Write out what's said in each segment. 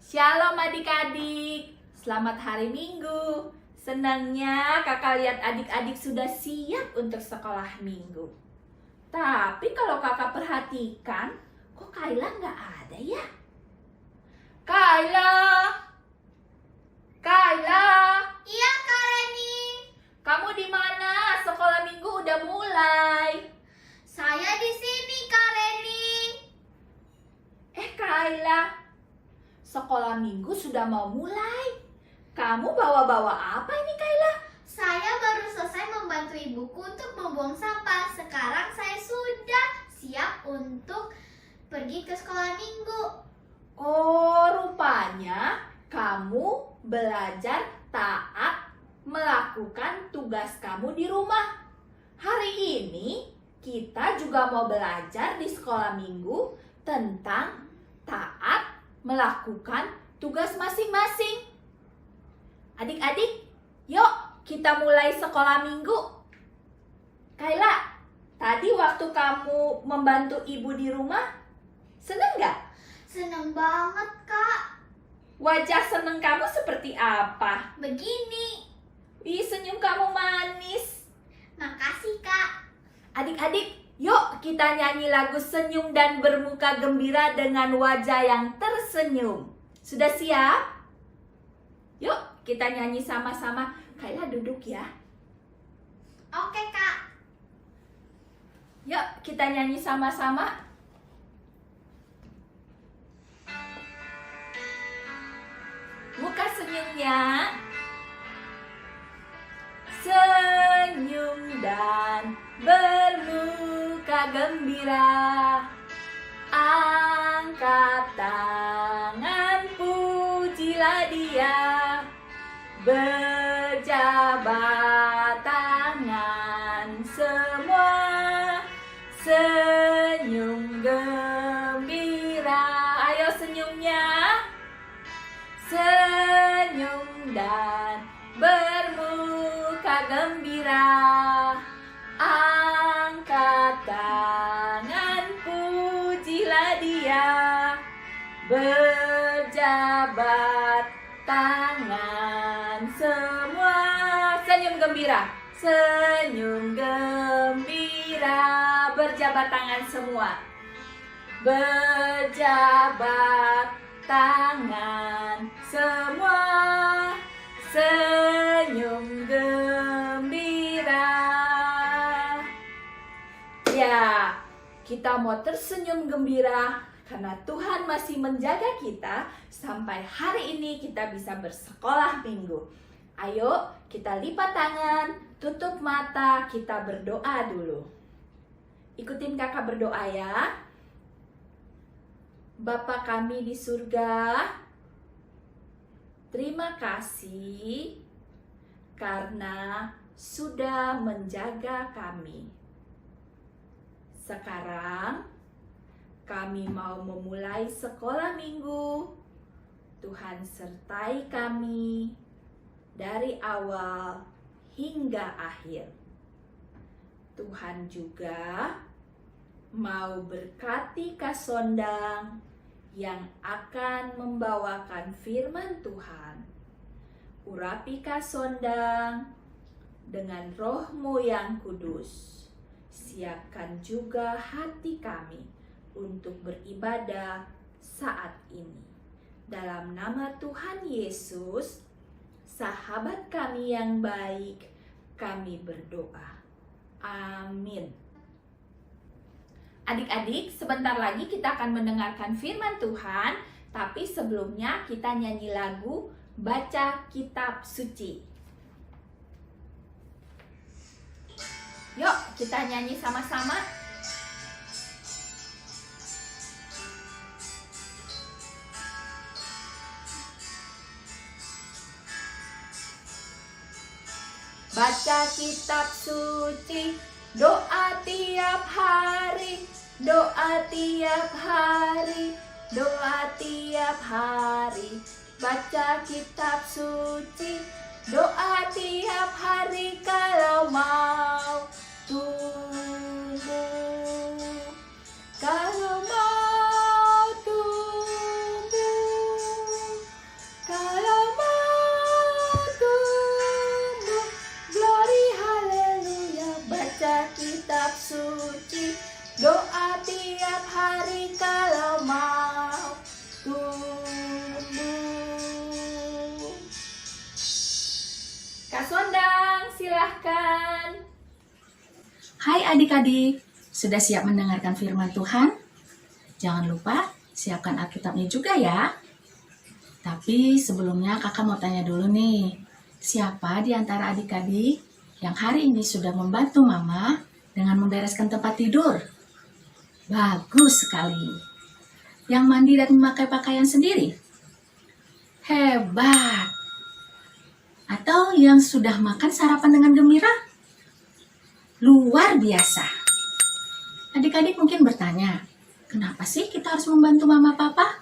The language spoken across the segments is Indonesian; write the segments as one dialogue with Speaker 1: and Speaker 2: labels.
Speaker 1: Shalom adik-adik, selamat hari Minggu. Senangnya kakak lihat adik-adik sudah siap untuk sekolah Minggu. Tapi kalau kakak perhatikan, kok Kayla nggak ada ya? Kayla! Kayla!
Speaker 2: Iya, Kak Reni.
Speaker 1: Kamu di mana? Sekolah Minggu udah mulai.
Speaker 2: Saya di sini, Kak Reni.
Speaker 1: Kayla, sekolah Minggu sudah mau mulai. Kamu bawa-bawa apa ini, Kayla?
Speaker 2: Saya baru selesai membantu ibuku untuk membuang sampah. Sekarang saya sudah siap untuk pergi ke sekolah Minggu.
Speaker 1: Oh, rupanya kamu belajar taat melakukan tugas kamu di rumah. Hari ini kita juga mau belajar di sekolah Minggu tentang taat melakukan tugas masing-masing. Adik-adik, yuk kita mulai sekolah Minggu. Kayla, tadi waktu kamu membantu ibu di rumah, seneng gak?
Speaker 2: Senang banget, Kak.
Speaker 1: Wajah seneng kamu seperti apa?
Speaker 2: Begini.
Speaker 1: Ih, senyum kamu manis.
Speaker 2: Makasih, Kak.
Speaker 1: Adik-adik, yuk kita nyanyi lagu Senyum dan Bermuka Gembira dengan wajah yang tersenyum. Sudah siap? Yuk kita nyanyi sama-sama. Kayla duduk ya.
Speaker 2: Oke, Kak.
Speaker 1: Yuk kita nyanyi sama-sama. Buka senyumnya. Senyum dan bermuka gembira. Angkat tangan, pujilah Dia. Berjabat tangan semua. Senyum gembira. Ayo senyumnya. Senyum dan bermuka gembira. Angkat tangan, pujilah Dia. Berjabat tangan semua. Senyum gembira. Senyum gembira. Berjabat tangan semua. Berjabat tangan semua. Senyum gembira. Ya, kita mau tersenyum gembira karena Tuhan masih menjaga kita sampai hari ini kita bisa bersekolah Minggu. Ayo kita lipat tangan, tutup mata, kita berdoa dulu. Ikutin kakak berdoa ya. Bapa kami di surga, terima kasih karena sudah menjaga kami. Sekarang kami mau memulai sekolah Minggu. Tuhan sertai kami dari awal hingga akhir. Tuhan juga mau berkati Kak Sondang yang akan membawakan firman Tuhan. Urapi Kak Sondang dengan Roh-Mu yang kudus. Siapkan juga hati kami untuk beribadah saat ini. Dalam nama Tuhan Yesus, sahabat kami yang baik, kami berdoa. Amin. Adik-adik, sebentar lagi kita akan mendengarkan firman Tuhan, tapi sebelumnya kita nyanyi lagu Baca Kitab Suci. Yuk, kita nyanyi sama-sama. Baca kitab suci, doa tiap hari, doa tiap hari, doa tiap hari. Baca kitab suci, doa tiap hari kalau mau tumbuh tiap hari kalau mau tumbuh. Kak Sondang, silahkan.
Speaker 3: Hai adik-adik, sudah siap mendengarkan firman Tuhan? Jangan lupa siapkan Alkitabnya juga ya. Tapi sebelumnya kakak mau tanya dulu nih, siapa di antara adik-adik yang hari ini sudah membantu mama dengan membereskan tempat tidur? Bagus sekali. Yang mandi dan memakai pakaian sendiri? Hebat. Atau yang sudah makan sarapan dengan gembira? Luar biasa. Adik-adik mungkin bertanya, kenapa sih kita harus membantu mama papa?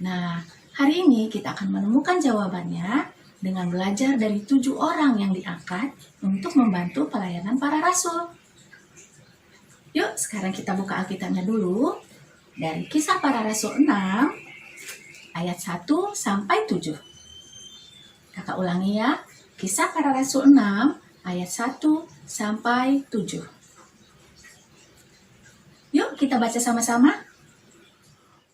Speaker 3: Nah, hari ini kita akan menemukan jawabannya dengan belajar dari 7 orang yang diangkat untuk membantu pelayanan para rasul. Yuk, sekarang kita buka Alkitabnya dulu dari Kisah Para Rasul 6 ayat 1 sampai 7. Kakak ulangi ya, Kisah Para Rasul 6 ayat 1 sampai 7. Yuk kita baca sama-sama.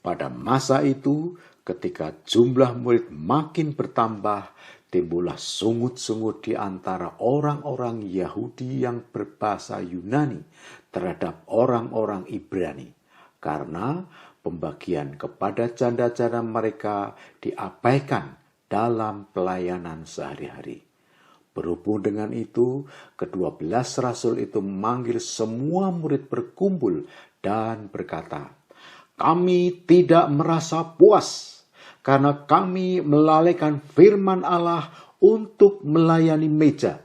Speaker 4: Pada masa itu, ketika jumlah murid makin bertambah, timbullah sungut-sungut di antara orang-orang Yahudi yang berbahasa Yunani terhadap orang-orang Ibrani, karena pembagian kepada janda-janda mereka diabaikan dalam pelayanan sehari-hari. Berhubung dengan itu, ke-12 rasul itu memanggil semua murid berkumpul dan berkata, "Kami tidak merasa puas karena kami melalaikan firman Allah untuk melayani meja.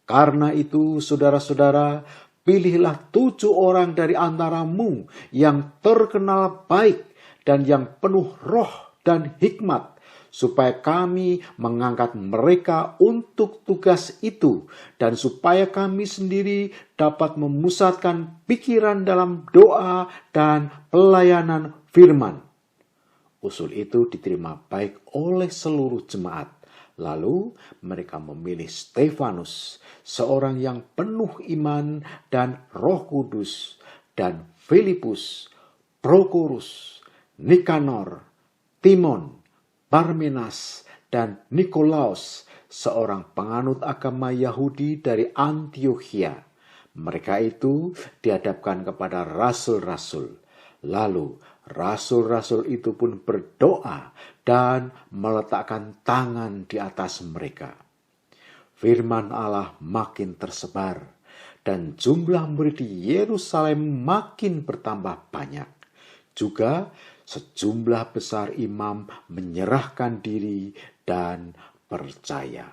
Speaker 4: Karena itu, saudara-saudara, pilihlah 7 orang dari antaramu yang terkenal baik dan yang penuh roh dan hikmat, supaya kami mengangkat mereka untuk tugas itu, dan supaya kami sendiri dapat memusatkan pikiran dalam doa dan pelayanan firman." Usul itu diterima baik oleh seluruh jemaat. Lalu mereka memilih Stefanus, seorang yang penuh iman dan Roh Kudus, dan Filipus, Prokorus, Nikanor, Timon, Parmenas, dan Nikolaus, seorang penganut agama Yahudi dari Antiokhia. Mereka itu dihadapkan kepada rasul-rasul. Lalu rasul-rasul itu pun berdoa dan meletakkan tangan di atas mereka. Firman Allah makin tersebar dan jumlah murid di Yerusalem makin bertambah banyak. Juga sejumlah besar imam menyerahkan diri dan percaya.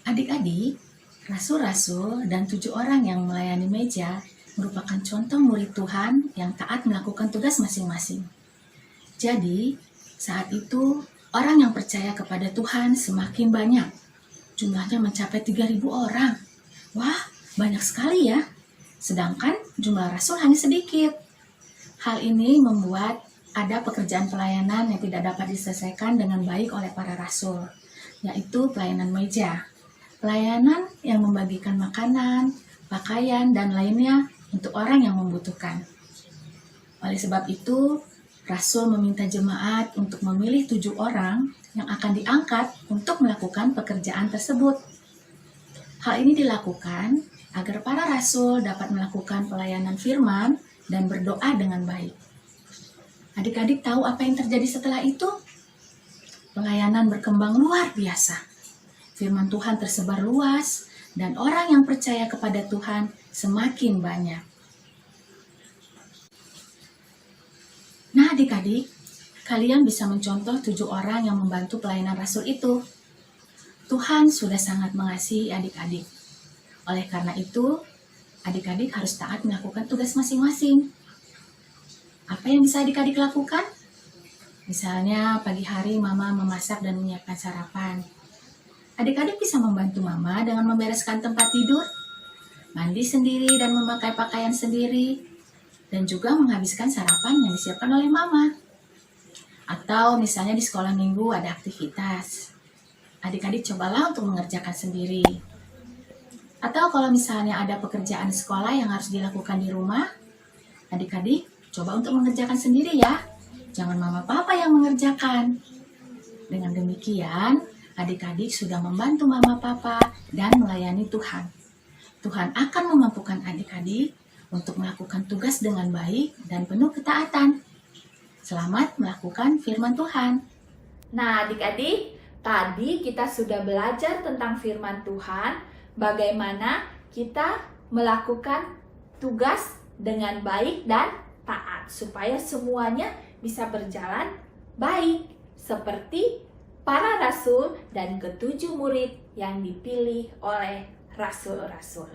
Speaker 3: Adik-adik, rasul-rasul dan 7 orang yang melayani meja merupakan contoh murid Tuhan yang taat melakukan tugas masing-masing. Jadi, saat itu orang yang percaya kepada Tuhan semakin banyak. Jumlahnya mencapai 3.000 orang. Wah, banyak sekali ya. Sedangkan jumlah rasul hanya sedikit. Hal ini membuat ada pekerjaan pelayanan yang tidak dapat diselesaikan dengan baik oleh para rasul, yaitu pelayanan meja. Pelayanan yang membagikan makanan, pakaian, dan lainnya untuk orang yang membutuhkan. Oleh sebab itu, rasul meminta jemaat untuk memilih 7 orang yang akan diangkat untuk melakukan pekerjaan tersebut. Hal ini dilakukan agar para rasul dapat melakukan pelayanan firman dan berdoa dengan baik. Adik-adik tahu apa yang terjadi setelah itu? Pelayanan berkembang luar biasa. Firman Tuhan tersebar luas dan orang yang percaya kepada Tuhan semakin banyak. Nah adik-adik, kalian bisa mencontoh 7 orang yang membantu pelayanan rasul itu. Tuhan sudah sangat mengasihi adik-adik. Oleh karena itu, adik-adik harus taat melakukan tugas masing-masing. Apa yang bisa adik-adik lakukan? Misalnya pagi hari mama memasak dan menyiapkan sarapan. Adik-adik bisa membantu mama dengan membereskan tempat tidur, mandi sendiri dan memakai pakaian sendiri, dan juga menghabiskan sarapan yang disiapkan oleh mama. Atau misalnya di sekolah minggu ada aktivitas. Adik-adik cobalah untuk mengerjakan sendiri. Atau kalau misalnya ada pekerjaan sekolah yang harus dilakukan di rumah, adik-adik coba untuk mengerjakan sendiri ya. Jangan mama papa yang mengerjakan. Dengan demikian, adik-adik sudah membantu mama papa dan melayani Tuhan. Tuhan akan memampukan adik-adik untuk melakukan tugas dengan baik dan penuh ketaatan. Selamat melakukan firman Tuhan.
Speaker 1: Nah, adik-adik, tadi kita sudah belajar tentang firman Tuhan, bagaimana kita melakukan tugas dengan baik dan taat, supaya semuanya bisa berjalan baik, seperti para rasul dan ketujuh murid yang dipilih oleh rasul-rasul.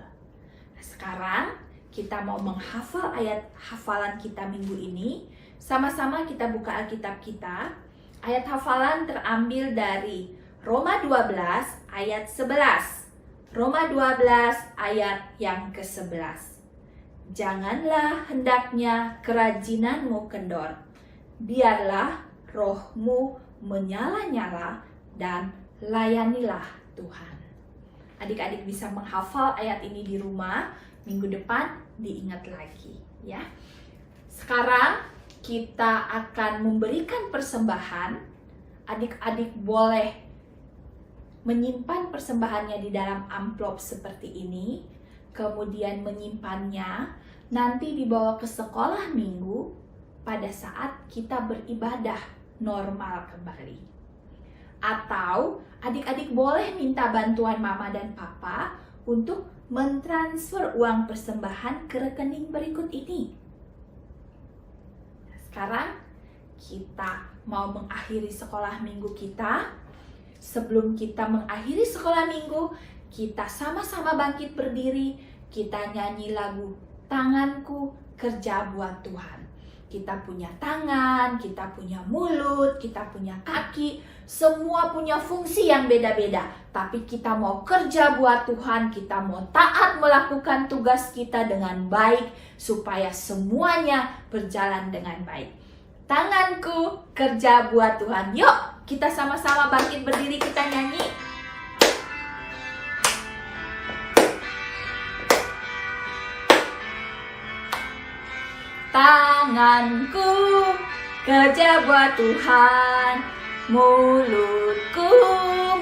Speaker 1: Nah, sekarang kita mau menghafal ayat hafalan kita minggu ini. Sama-sama kita buka Alkitab kita. Ayat hafalan terambil dari Roma 12 ayat 11. Roma 12 ayat yang ke-11. Janganlah hendaknya kerajinanmu kendor. Biarlah rohmu menyala-nyala dan layanilah Tuhan. Adik-adik bisa menghafal ayat ini di rumah, minggu depan diingat lagi ya. Sekarang kita akan memberikan persembahan. Adik-adik boleh menyimpan persembahannya di dalam amplop seperti ini, kemudian menyimpannya, nanti dibawa ke sekolah minggu pada saat kita beribadah normal kembali. Atau adik-adik boleh minta bantuan mama dan papa untuk mentransfer uang persembahan ke rekening berikut ini. Sekarang kita mau mengakhiri sekolah minggu kita. Sebelum kita mengakhiri sekolah minggu, kita sama-sama bangkit berdiri. Kita nyanyi lagu Tanganku Kerja Buat Tuhan. Kita punya tangan, kita punya mulut, kita punya kaki. Semua punya fungsi yang beda-beda. Tapi kita mau kerja buat Tuhan, kita mau taat melakukan tugas kita dengan baik, supaya semuanya berjalan dengan baik. Tanganku kerja buat Tuhan. Yuk, kita sama-sama bangkit berdiri, kita nyanyi. Tanganku kerja buat Tuhan, mulutku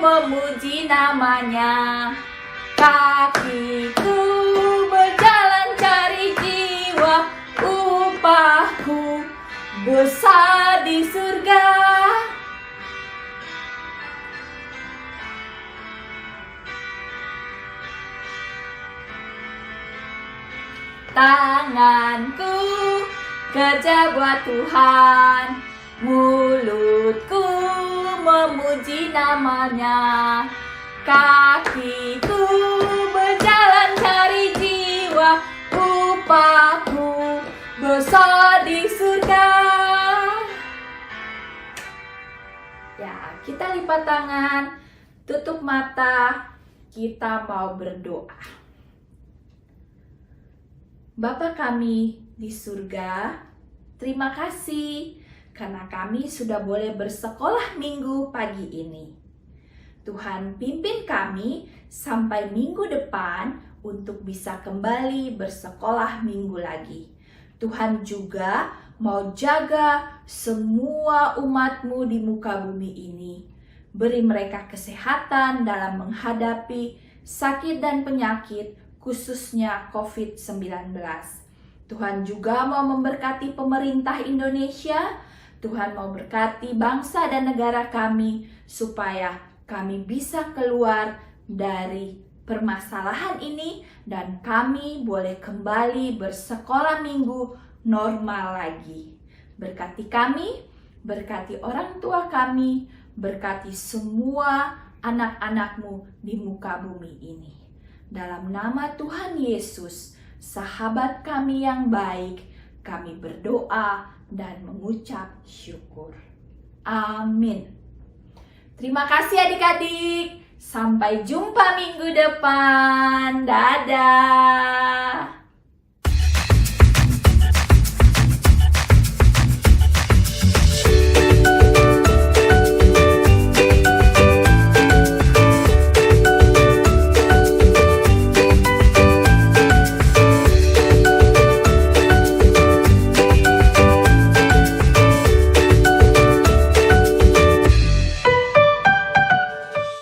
Speaker 1: memuji namanya, kakiku berjalan cari jiwa, upahku besar di surga. Tanganku kerja buat Tuhan, mulutku memuji namanya, kakiku berjalan cari jiwa, upahku besar di surga. Ya, kita lipat tangan, tutup mata, kita mau berdoa. Bapa kami di surga, terima kasih karena kami sudah boleh bersekolah minggu pagi ini. Tuhan pimpin kami sampai minggu depan untuk bisa kembali bersekolah minggu lagi. Tuhan juga mau jaga semua umat-Mu di muka bumi ini. Beri mereka kesehatan dalam menghadapi sakit dan penyakit, khususnya COVID-19. Tuhan juga mau memberkati pemerintah Indonesia. Tuhan mau berkati bangsa dan negara kami, supaya kami bisa keluar dari permasalahan ini dan kami boleh kembali bersekolah minggu normal lagi. Berkati kami, berkati orang tua kami, berkati semua anak-anak-Mu di muka bumi ini. Dalam nama Tuhan Yesus, sahabat kami yang baik, kami berdoa dan mengucap syukur. Amin. Terima kasih adik-adik. Sampai jumpa minggu depan. Dadah.